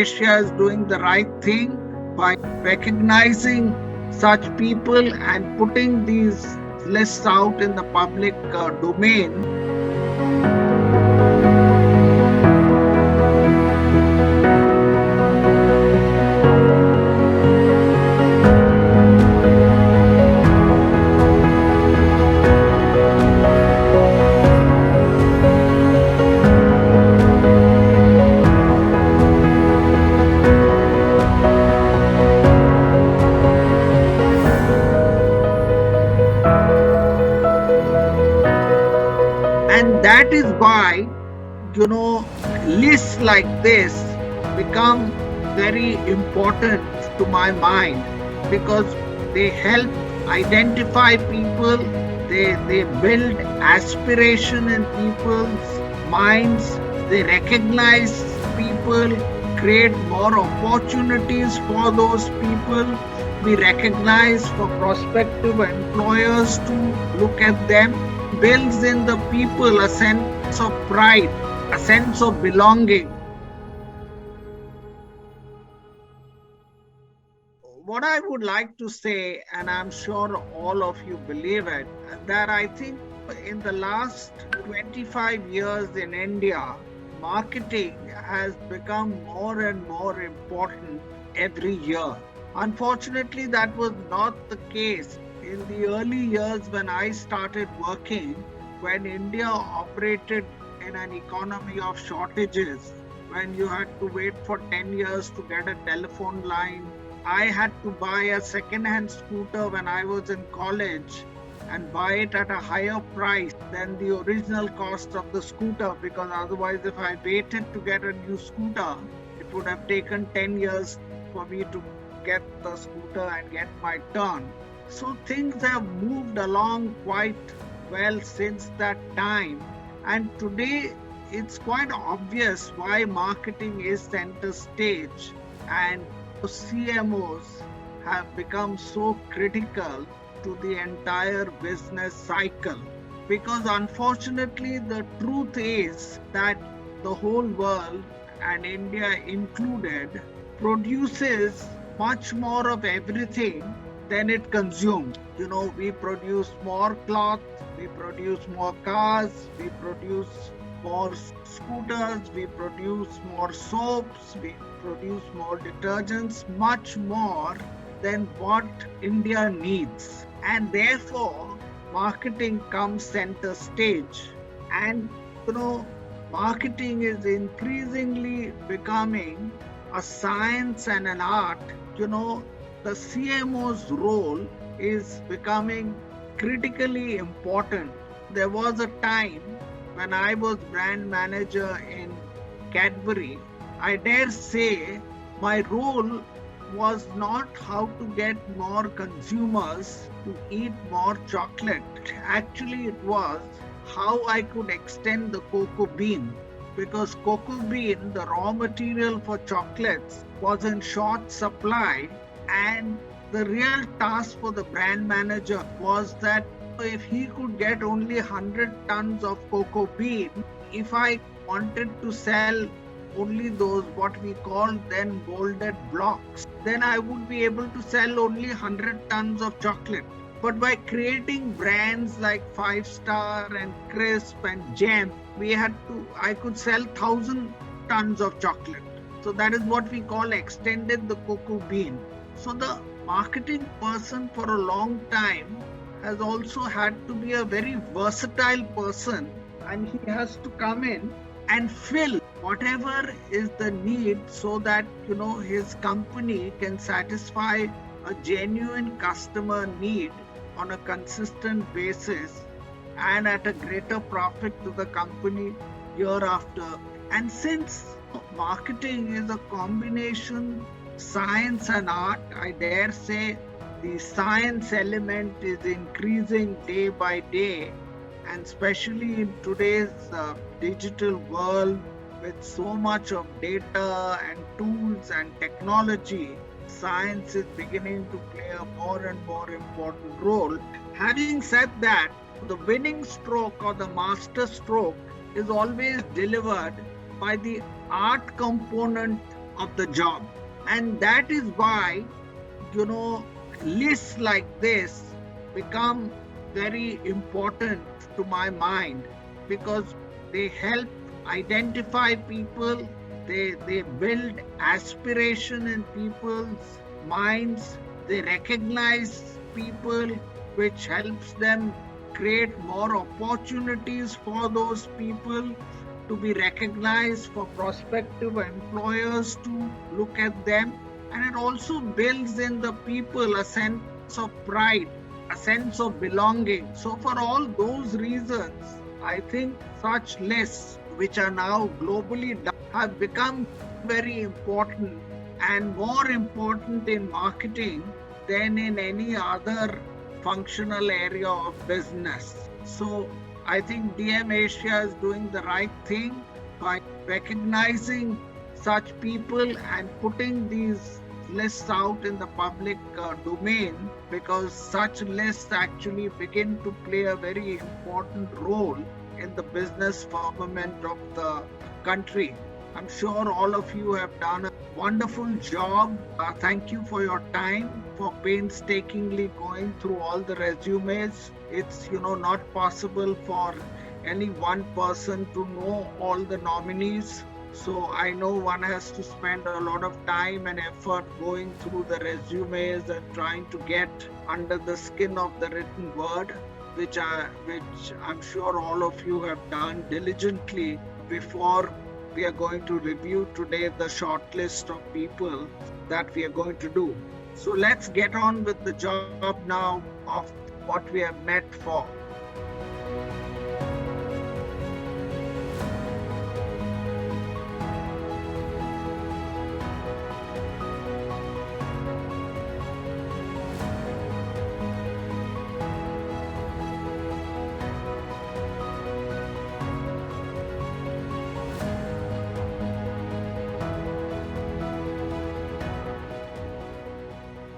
Asia is doing the right thing by recognizing such people and putting these lists out in the public domain. And that is why, lists like this become very important to my mind, because they help identify people, they build aspiration in people's minds, they recognize people, create more opportunities for those people. We recognize for prospective employers to look at them, builds in the people a sense of pride, a sense of belonging. What I would like to say, and I'm sure all of you believe it, that I think in the last 25 years in India, marketing has become more and more important every year. Unfortunately, that was not the case in the early years when I started working, when India operated in an economy of shortages, when you had to wait for 10 years to get a telephone line. I had to buy a second-hand scooter when I was in college and buy it at a higher price than the original cost of the scooter, because otherwise if I waited to get a new scooter, it would have taken 10 years for me to get the scooter and get my turn. So things have moved along quite well since that time, and today it's quite obvious why marketing is center stage and CMOs have become so critical to the entire business cycle. Because unfortunately, the truth is that the whole world, and India included, produces much more of everything than it consumes. We produce more cloth, we produce more cars, we produce more scooters, we produce more soaps, we produce more detergents, much more than what India needs. And therefore, marketing comes center stage. And, marketing is increasingly becoming a science and an art. The CMO's role is becoming critically important. There was a time when I was brand manager in Cadbury. I dare say my role was not how to get more consumers to eat more chocolate. Actually, it was how I could extend the cocoa bean, because cocoa bean, the raw material for chocolates, was in short supply, and the real task for the brand manager was that if he could get only 100 tons of cocoa bean, if I wanted to sell only those what we call then molded blocks, then I would be able to sell only 100 tons of chocolate. But by creating brands like 5-Star and Crisp and Gem, I could sell 1,000 tons of chocolate. So that is what we call extended the cocoa bean. So the marketing person for a long time has also had to be a very versatile person, and he has to come in and fill whatever is the need so that his company can satisfy a genuine customer need on a consistent basis and at a greater profit to the company year after. And since marketing is a combination science and art, I dare say the science element is increasing day by day, and especially in today's digital world with so much of data and tools and technology, science is beginning to play a more and more important role. Having said that, the winning stroke or the master stroke is always delivered by the art component of the job. And that is why, you know, lists like this become very important to my mind, because they help identify people, they build aspiration in people's minds, they recognize people, which helps them create more opportunities for those people to be recognized, for prospective employers to look at them. And it also builds in the people a sense of pride, a sense of belonging. So, for all those reasons, I think such lists, which are now globally done, have become very important, and more important in marketing than in any other functional area of business. So I think DM Asia is doing the right thing by recognizing such people and putting these lists out in the public domain, because such lists actually begin to play a very important role in the business firmament of the country. I'm sure all of you have done a wonderful job. Thank you for your time, for painstakingly going through all the resumes. It's, not possible for any one person to know all the nominees. So I know one has to spend a lot of time and effort going through the resumes and trying to get under the skin of the written word, which I'm sure all of you have done diligently before we are going to review today the short list of people that we are going to do. So let's get on with the job now of what we have met for.